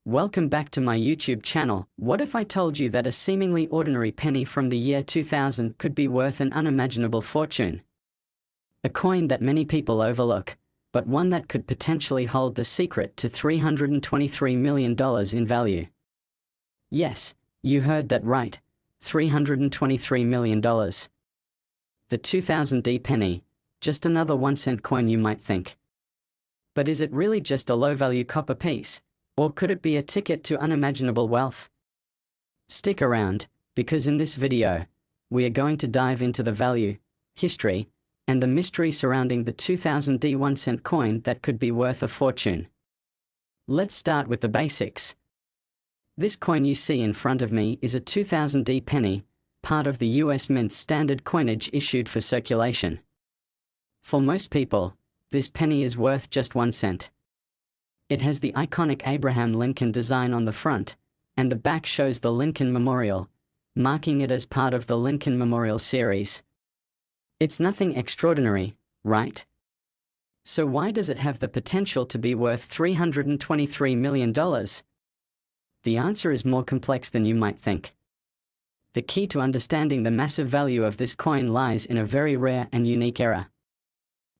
Welcome back to my YouTube channel. What if I told you that a seemingly ordinary penny from the year 2000 could be worth an unimaginable fortune? A coin that many people overlook, but one that could potentially hold the secret to $323 million in value. Yes, you heard that right, $323 million. The 2000 penny, just another 1-cent coin you might think. But is it really just a low-value copper piece? Or could it be a ticket to unimaginable wealth? Stick around, because in this video, we are going to dive into the value, history, and the mystery surrounding the 2000 1-cent coin that could be worth a fortune. Let's start with the basics. This coin you see in front of me is a 2000 penny, part of the US Mint's standard coinage issued for circulation. For most people, this penny is worth just 1 cent. It has the iconic Abraham Lincoln design on the front, and the back shows the Lincoln Memorial, marking it as part of the Lincoln Memorial series. It's nothing extraordinary, right? So why does it have the potential to be worth $323 million? The answer is more complex than you might think. The key to understanding the massive value of this coin lies in a very rare and unique era.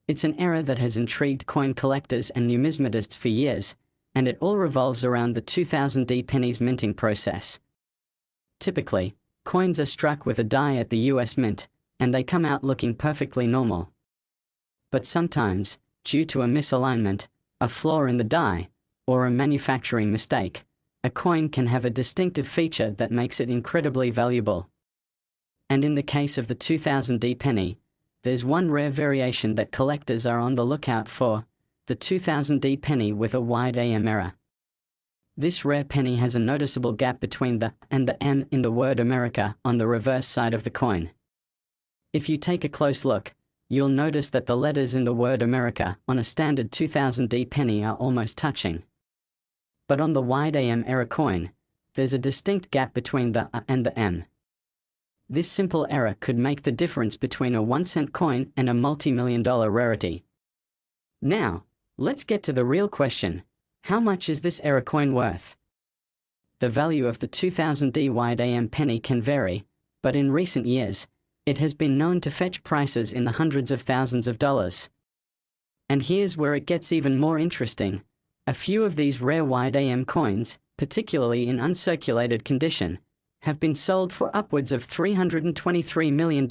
It's an era that has intrigued coin collectors and numismatists for years, and it all revolves around the 2000 penny's minting process. Typically, coins are struck with a die at the US Mint, and they come out looking perfectly normal. But sometimes, due to a misalignment, a flaw in the die, or a manufacturing mistake, a coin can have a distinctive feature that makes it incredibly valuable. And in the case of the 2000 penny, there's one rare variation that collectors are on the lookout for, the 2000 penny with a wide AM error. This rare penny has a noticeable gap between the and the M in the word America on the reverse side of the coin. If you take a close look, you'll notice that the letters in the word America on a standard 2000 penny are almost touching. But on the wide AM error coin, there's a distinct gap between the A and the M. This simple error could make the difference between a 1-cent coin and a multi-million-dollar rarity. Now, let's get to the real question: how much is this error coin worth? The value of the 2000 wide AM penny can vary, but in recent years, it has been known to fetch prices in the hundreds of thousands of dollars. And here's where it gets even more interesting. A few of these rare wide AM coins, particularly in uncirculated condition, have been sold for upwards of $323 million.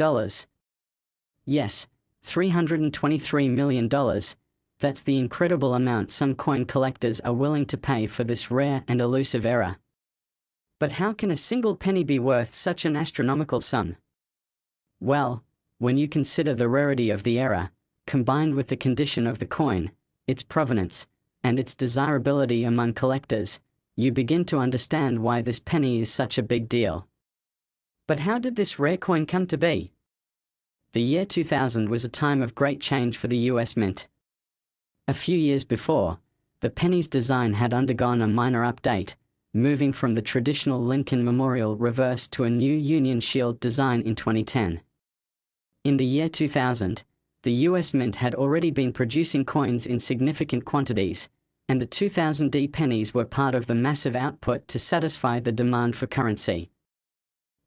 Yes, $323 million. That's the incredible amount some coin collectors are willing to pay for this rare and elusive error. But how can a single penny be worth such an astronomical sum? Well, when you consider the rarity of the error, combined with the condition of the coin, its provenance, and its desirability among collectors, you begin to understand why this penny is such a big deal. But how did this rare coin come to be? The year 2000 was a time of great change for the US Mint. A few years before, the penny's design had undergone a minor update, moving from the traditional Lincoln Memorial reverse to a new Union Shield design in 2010. In the year 2000, the US Mint had already been producing coins in significant quantities, and the 2000 pennies were part of the massive output to satisfy the demand for currency.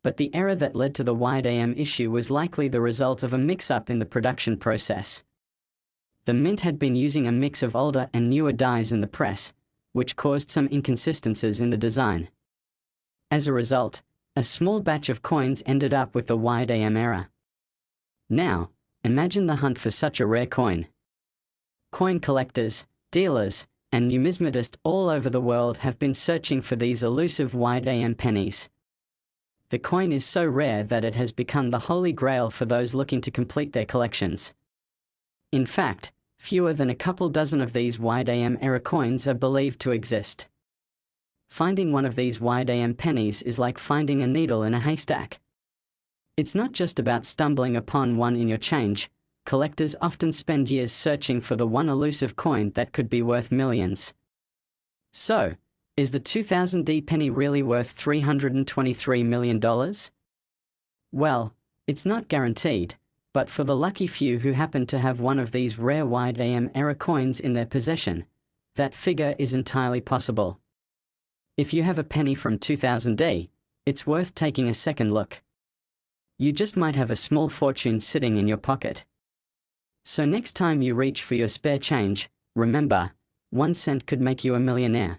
But the error that led to the wide AM issue was likely the result of a mix-up in the production process. The Mint had been using a mix of older and newer dies in the press, which caused some inconsistencies in the design. As a result, a small batch of coins ended up with the wide AM error. Now, imagine the hunt for such a rare coin. Coin collectors, dealers, and numismatists all over the world have been searching for these elusive wide AM pennies. The coin is so rare that it has become the holy grail for those looking to complete their collections. In fact, fewer than a couple dozen of these wide AM error coins are believed to exist. Finding one of these wide AM pennies is like finding a needle in a haystack. It's not just about stumbling upon one in your change. Collectors often spend years searching for the one elusive coin that could be worth millions. So, is the 2000 penny really worth $323 million? Well, it's not guaranteed, but for the lucky few who happen to have one of these rare wide AM error coins in their possession, that figure is entirely possible. If you have a penny from 2000D, it's worth taking a second look. You just might have a small fortune sitting in your pocket. So next time you reach for your spare change, remember, 1 cent could make you a millionaire.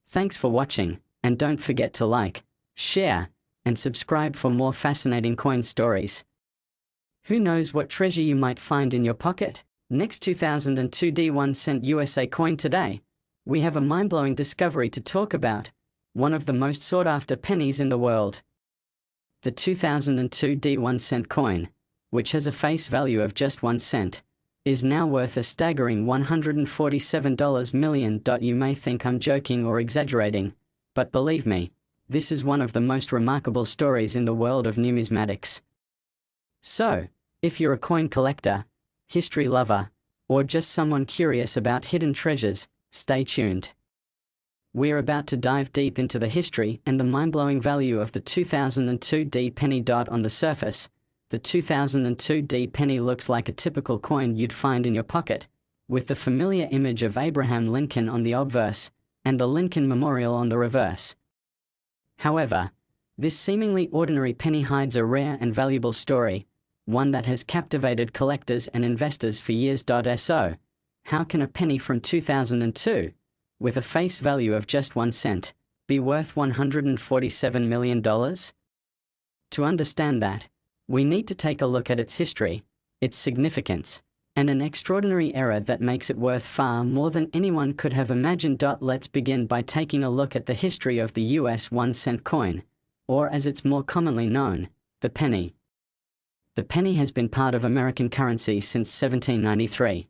Thanks for watching, and don't forget to like, share, and subscribe for more fascinating coin stories. Who knows what treasure you might find in your pocket? Next 2002D 1 cent USA coin today, we have a mind-blowing discovery to talk about, one of the most sought-after pennies in the world. The 2002D 1 cent coin, which has a face value of just 1 cent, is now worth a staggering $147 million. You may think I'm joking or exaggerating, but believe me, this is one of the most remarkable stories in the world of numismatics. So, if you're a coin collector, history lover, or just someone curious about hidden treasures, stay tuned. We're about to dive deep into the history and the mind-blowing value of the 2002D penny. On the surface, the 2002D penny looks like a typical coin you'd find in your pocket, with the familiar image of Abraham Lincoln on the obverse, and the Lincoln Memorial on the reverse. However, this seemingly ordinary penny hides a rare and valuable story, one that has captivated collectors and investors for years. So, how can a penny from 2002, with a face value of just 1 cent, be worth $147 million? To understand that, we need to take a look at its history, its significance, and an extraordinary era that makes it worth far more than anyone could have imagined. Let's begin by taking a look at the history of the US 1 cent coin, or as it's more commonly known, the penny. The penny has been part of American currency since 1793.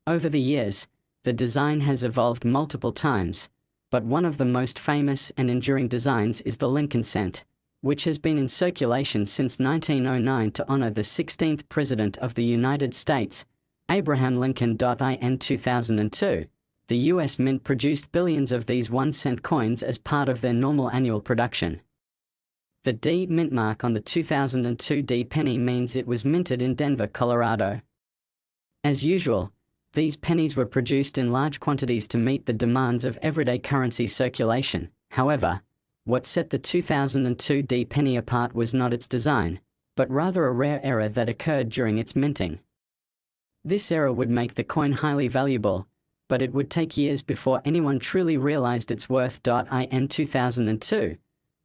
Over the years, the design has evolved multiple times, but one of the most famous and enduring designs is the Lincoln cent, which has been in circulation since 1909 to honor the 16th President of the United States, Abraham Lincoln. In 2002, the U.S. Mint produced billions of these 1 cent coins as part of their normal annual production. The D mint mark on the 2002D penny means it was minted in Denver, Colorado. As usual, these pennies were produced in large quantities to meet the demands of everyday currency circulation. However, what set the 2002D penny apart was not its design, but rather a rare error that occurred during its minting. This error would make the coin highly valuable, but it would take years before anyone truly realized its worth. In 2002,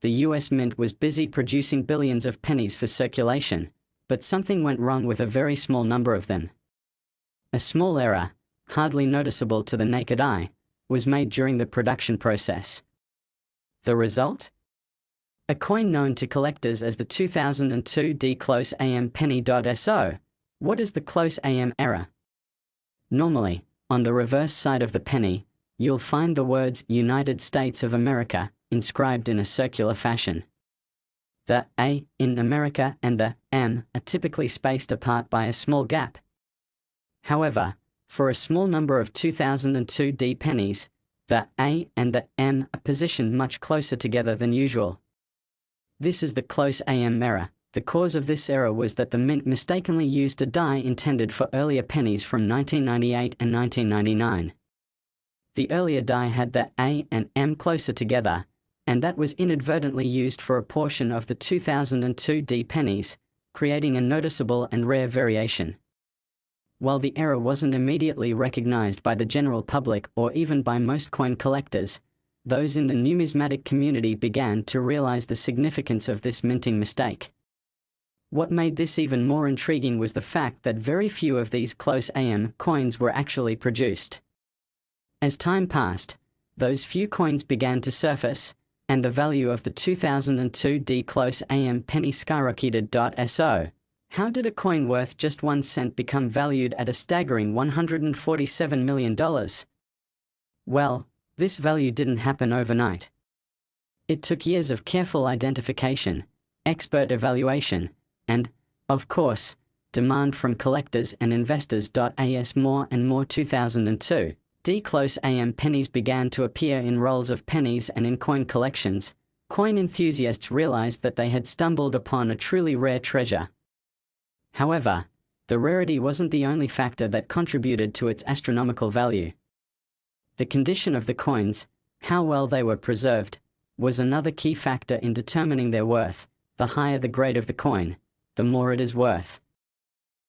the US Mint was busy producing billions of pennies for circulation, but something went wrong with a very small number of them. A small error, hardly noticeable to the naked eye, was made during the production process. The result? A coin known to collectors as the 2002D close AM penny. So, what is the close AM error? Normally, on the reverse side of the penny, you'll find the words United States of America inscribed in a circular fashion. The A in America and the M are typically spaced apart by a small gap. However, for a small number of 2002D pennies, the A and the M are positioned much closer together than usual. This is the close AM error. The cause of this error was that the mint mistakenly used a die intended for earlier pennies from 1998 and 1999. The earlier die had the A and M closer together, and that was inadvertently used for a portion of the 2002D pennies, creating a noticeable and rare variation. While the error wasn't immediately recognized by the general public or even by most coin collectors, those in the numismatic community began to realize the significance of this minting mistake. What made this even more intriguing was the fact that very few of these close AM coins were actually produced. As time passed, those few coins began to surface, and the value of the 2002D close AM penny skyrocketed. So, how did a coin worth just 1 cent become valued at a staggering $147 million? Well, this value didn't happen overnight. It took years of careful identification, expert evaluation, and, of course, demand from collectors and investors. As more and more 2002D close AM pennies began to appear in rolls of pennies and in coin collections, coin enthusiasts realized that they had stumbled upon a truly rare treasure. However, the rarity wasn't the only factor that contributed to its astronomical value. The condition of the coins, How well they were preserved was another key factor in determining their worth. The higher the grade of the coin, the more it is worth.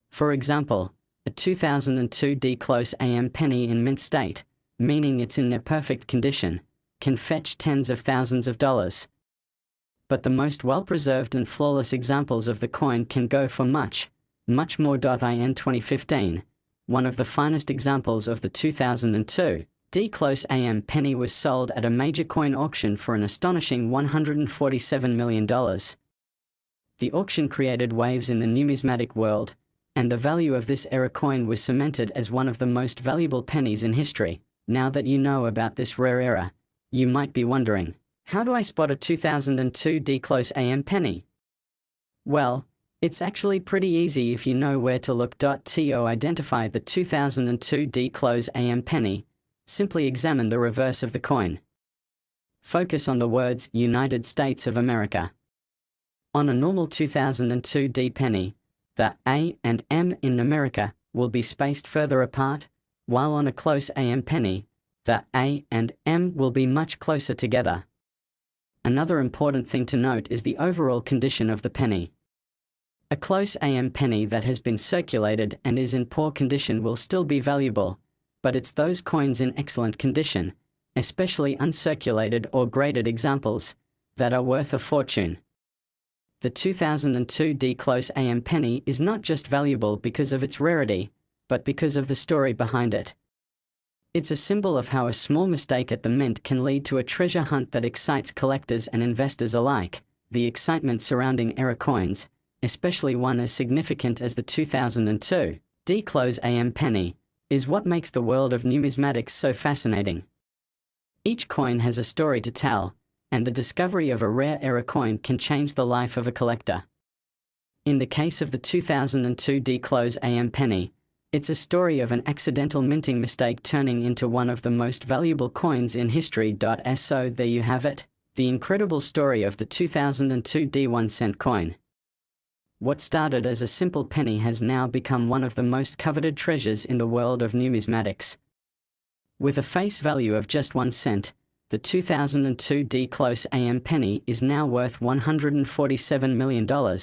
For example, a 2002 D-close AM penny in mint state, meaning it's in near perfect condition, can fetch tens of thousands of dollars. But the most well-preserved and flawless examples of the coin can go for much, much more. In 2015, one of the finest examples of the 2002 D-close AM penny was sold at a major coin auction for an astonishing $147 million. The auction created waves in the numismatic world, and the value of this era coin was cemented as one of the most valuable pennies in history. Now that you know about this rare era, you might be wondering, how do I spot a 2002 D-close AM penny? Well, it's actually pretty easy if you know where to look. To identify the 2002 D-close AM penny, simply examine the reverse of the coin. Focus on the words United States of America. On a normal 2002 D penny, the A and M in America will be spaced further apart, while on a close AM penny, the A and M will be much closer together. Another important thing to note is the overall condition of the penny. A close AM penny that has been circulated and is in poor condition will still be valuable, but it's those coins in excellent condition, especially uncirculated or graded examples, that are worth a fortune. The 2002 D-close AM penny is not just valuable because of its rarity, but because of the story behind it. It's a symbol of how a small mistake at the mint can lead to a treasure hunt that excites collectors and investors alike. The excitement surrounding era coins, especially one as significant as the 2002 D-close AM penny, is what makes the world of numismatics so fascinating. Each coin has a story to tell, and the discovery of a rare era coin can change the life of a collector. In the case of the 2002 D-close AM penny, it's a story of an accidental minting mistake turning into one of the most valuable coins in history. So there you have it, the incredible story of the 2002 D1-cent coin. What started as a simple penny has now become one of the most coveted treasures in the world of numismatics. With a face value of just 1 cent, the 2002 D-close AM penny is now worth $147 million,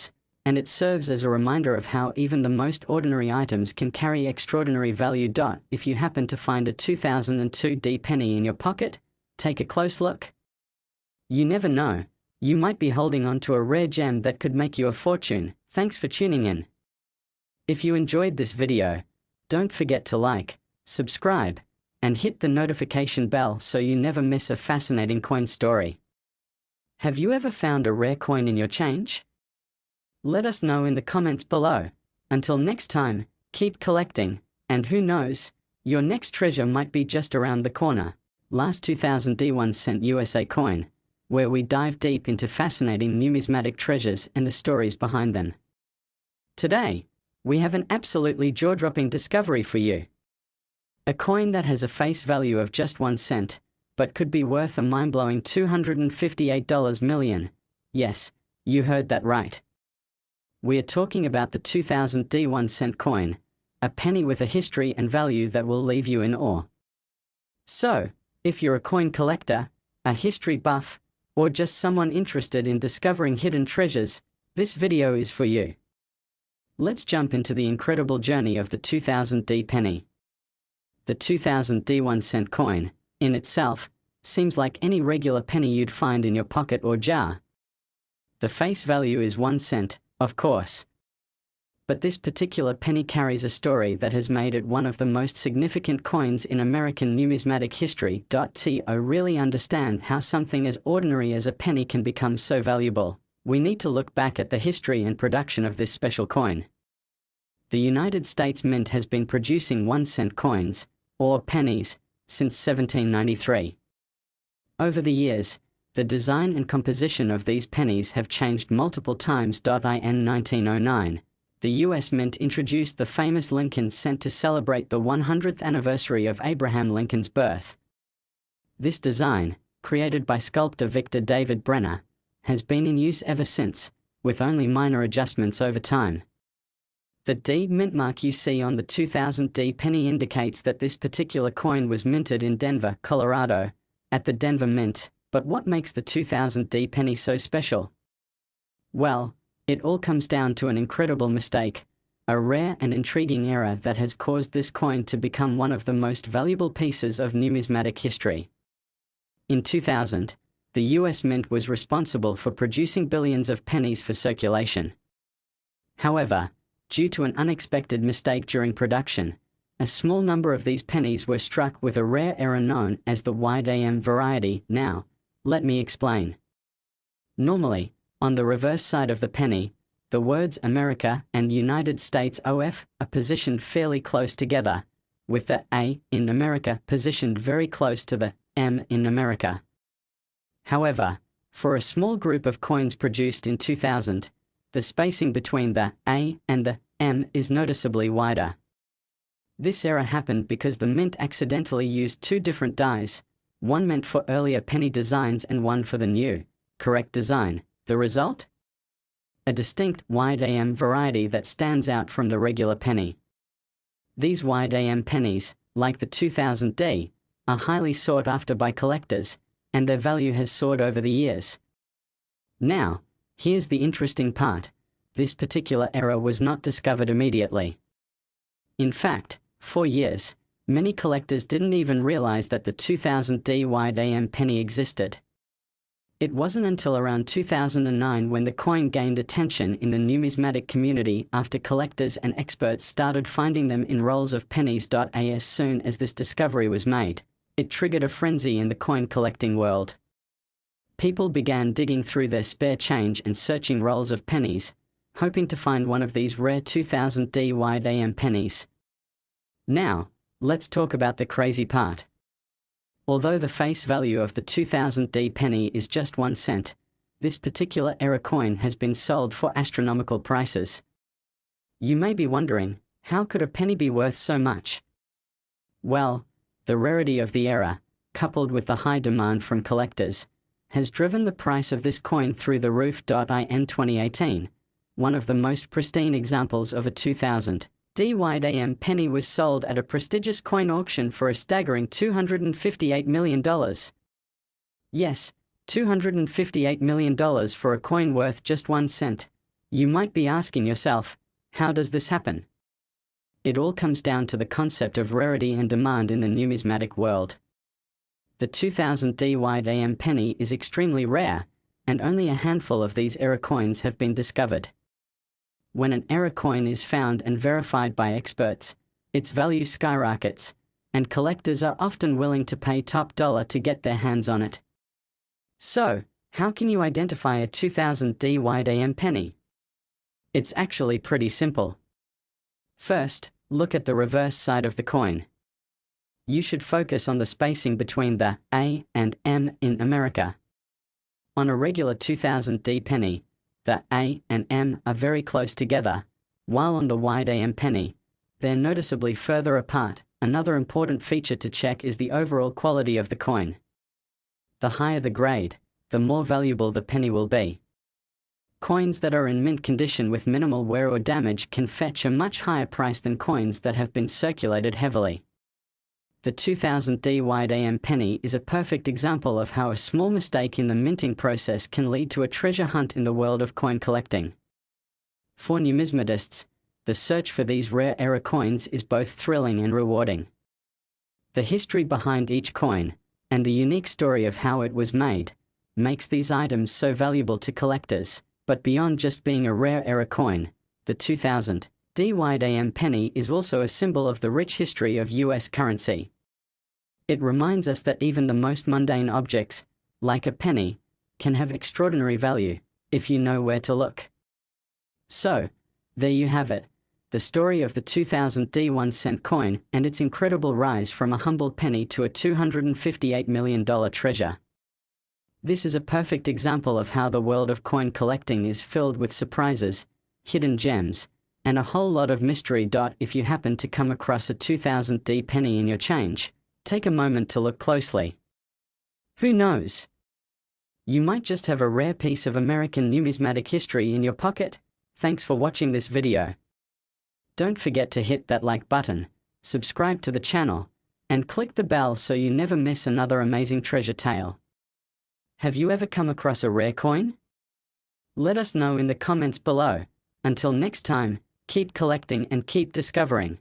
and it serves as a reminder of how even the most ordinary items can carry extraordinary value. If you happen to find a 2002 D penny in your pocket, take a close look. You never know, you might be holding on to a rare gem that could make you a fortune. Thanks for tuning in. If you enjoyed this video, don't forget to like, subscribe, and hit the notification bell so you never miss a fascinating coin story. Have you ever found a rare coin in your change? Let us know in the comments below. Until next time, keep collecting, and who knows, your next treasure might be just around the corner. Last 2000 D1-cent USA coin, where we dive deep into fascinating numismatic treasures and the stories behind them. Today, we have an absolutely jaw-dropping discovery for you. A coin that has a face value of just 1 cent, but could be worth a mind-blowing $258 million. Yes, you heard that right. We are talking about the 2000 D1-cent coin, a penny with a history and value that will leave you in awe. So, if you're a coin collector, a history buff, or just someone interested in discovering hidden treasures, this video is for you. Let's jump into the incredible journey of the 2000 D penny. The 2000 D1-cent coin, in itself, seems like any regular penny you'd find in your pocket or jar. The face value is 1 cent, of course. But this particular penny carries a story that has made it one of the most significant coins in American numismatic history. To really understand how something as ordinary as a penny can become so valuable, we need to look back at the history and production of this special coin. The United States Mint has been producing 1-cent coins, or pennies, since 1793. Over the years, the design and composition of these pennies have changed multiple times. In 1909, the U.S. Mint introduced the famous Lincoln cent to celebrate the 100th anniversary of Abraham Lincoln's birth. This design, created by sculptor Victor David Brenner, has been in use ever since, with only minor adjustments over time. The D mint mark you see on the 2000 D penny indicates that this particular coin was minted in Denver, Colorado, at the Denver Mint. But what makes the 2000D penny so special? Well, it all comes down to an incredible mistake, a rare and intriguing error that has caused this coin to become one of the most valuable pieces of numismatic history. In 2000, the US Mint was responsible for producing billions of pennies for circulation. However, due to an unexpected mistake during production, a small number of these pennies were struck with a rare error known as the wide AM variety. Now, let me explain. Normally, on the reverse side of the penny, the words America and United States OF are positioned fairly close together, with the A in America positioned very close to the M in America. However, for a small group of coins produced in 2000, the spacing between the A and the M is noticeably wider. This error happened because the mint accidentally used two different dies, one meant for earlier penny designs and one for the new, correct design. The result? A distinct wide AM variety that stands out from the regular penny. These wide AM pennies, like the 2000D, are highly sought after by collectors, and their value has soared over the years. Now, here's the interesting part. This particular error was not discovered immediately. In fact, for years, many collectors didn't even realize that the 2000D wide AM penny existed. It wasn't until around 2009 when the coin gained attention in the numismatic community after collectors and experts started finding them in rolls of pennies. As soon as this discovery was made, it triggered a frenzy in the coin collecting world. People began digging through their spare change and searching rolls of pennies, hoping to find one of these rare 2000D wide AM pennies. Now, let's talk about the crazy part. Although the face value of the 2000D penny is just 1 cent, this particular error coin has been sold for astronomical prices. You may be wondering, how could a penny be worth so much? Well, the rarity of the error, coupled with the high demand from collectors, has driven the price of this coin through the roof. In 2018, one of the most pristine examples of a 2000D wide AM penny was sold at a prestigious coin auction for a staggering $258 million. Yes, $258 million for a coin worth just 1 cent. You might be asking yourself, how does this happen? It all comes down to the concept of rarity and demand in the numismatic world. The 2000D wide AM penny is extremely rare, and only a handful of these error coins have been discovered. When an error coin is found and verified by experts, its value skyrockets, and collectors are often willing to pay top dollar to get their hands on it. So, how can you identify a 2000D wide AM penny? It's actually pretty simple. First, look at the reverse side of the coin. You should focus on the spacing between the A and M in America. On a regular 2000D penny, the A and M are very close together, while on the wide AM penny, they're noticeably further apart. Another important feature to check is the overall quality of the coin. The higher the grade, the more valuable the penny will be. Coins that are in mint condition with minimal wear or damage can fetch a much higher price than coins that have been circulated heavily. The 2000D wide AM penny is a perfect example of how a small mistake in the minting process can lead to a treasure hunt in the world of coin collecting. For numismatists, the search for these rare error coins is both thrilling and rewarding. The history behind each coin, and the unique story of how it was made, makes these items so valuable to collectors. But beyond just being a rare error coin, the 2000D wide AM penny is also a symbol of the rich history of US currency. It reminds us that even the most mundane objects, like a penny, can have extraordinary value, if you know where to look. So, there you have it, the story of the 2000D 1 cent coin and its incredible rise from a humble penny to a $258 million treasure. This is a perfect example of how the world of coin collecting is filled with surprises, hidden gems, and a whole lot of mystery. If you happen to come across a 2000D penny in your change, take a moment to look closely. Who knows? You might just have a rare piece of American numismatic history in your pocket. Thanks for watching this video. Don't forget to hit that like button, subscribe to the channel, And click the bell so you never miss another amazing treasure tale. Have you ever come across a rare coin? Let us know in the comments below. Until next time, keep collecting and keep discovering.